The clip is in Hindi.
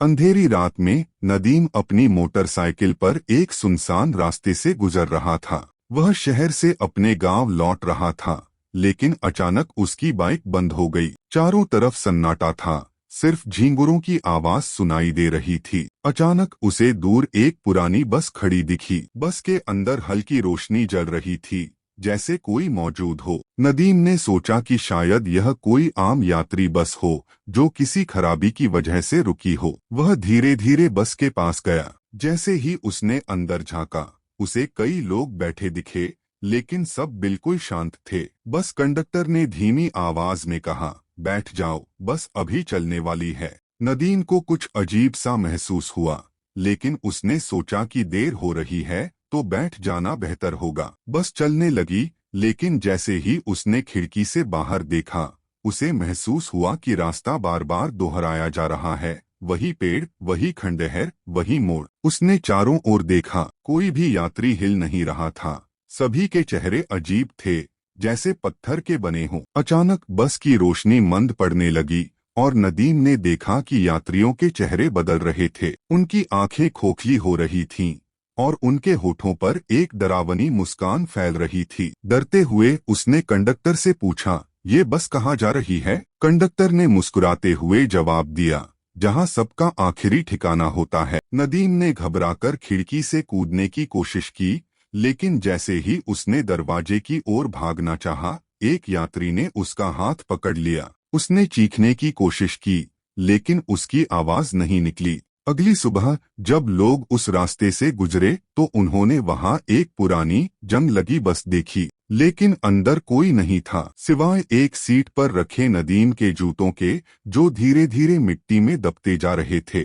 अंधेरी रात में नदीम अपनी मोटरसाइकिल पर एक सुनसान रास्ते से गुजर रहा था। वह शहर से अपने गांव लौट रहा था, लेकिन अचानक उसकी बाइक बंद हो गई। चारों तरफ सन्नाटा था, सिर्फ झींगुरों की आवाज सुनाई दे रही थी। अचानक उसे दूर एक पुरानी बस खड़ी दिखी। बस के अंदर हल्की रोशनी जल रही थी, जैसे कोई मौजूद हो। नदीम ने सोचा कि शायद यह कोई आम यात्री बस हो जो किसी खराबी की वजह से रुकी हो। वह धीरे धीरे बस के पास गया। जैसे ही उसने अंदर झांका, उसे कई लोग बैठे दिखे, लेकिन सब बिल्कुल शांत थे। बस कंडक्टर ने धीमी आवाज में कहा, बैठ जाओ, बस अभी चलने वाली है। नदीम को कुछ अजीब सा महसूस हुआ, लेकिन उसने सोचा कि देर हो रही है तो बैठ जाना बेहतर होगा। बस चलने लगी, लेकिन जैसे ही उसने खिड़की से बाहर देखा, उसे महसूस हुआ कि रास्ता बार बार दोहराया जा रहा है। वही पेड़, वही खंडहर, वही मोड़। उसने चारों ओर देखा, कोई भी यात्री हिल नहीं रहा था। सभी के चेहरे अजीब थे, जैसे पत्थर के बने हों। अचानक बस की रोशनी मंद पड़ने लगी और नदीम ने देखा कि यात्रियों के चेहरे बदल रहे थे। उनकी आंखें खोखली हो रही थीं और उनके होठों पर एक डरावनी मुस्कान फैल रही थी। डरते हुए उसने कंडक्टर से पूछा, ये बस कहाँ जा रही है? कंडक्टर ने मुस्कुराते हुए जवाब दिया, जहाँ सबका आखिरी ठिकाना होता है। नदीम ने घबराकर खिड़की से कूदने की कोशिश की, लेकिन जैसे ही उसने दरवाजे की ओर भागना चाहा, एक यात्री ने उसका हाथ पकड़ लिया। उसने चीखने की कोशिश की, लेकिन उसकी आवाज नहीं निकली। अगली सुबह जब लोग उस रास्ते से गुजरे तो उन्होंने वहां एक पुरानी जंग लगी बस देखी, लेकिन अंदर कोई नहीं था, सिवाय एक सीट पर रखे नदीम के जूतों के, जो धीरे धीरे मिट्टी में दबते जा रहे थे।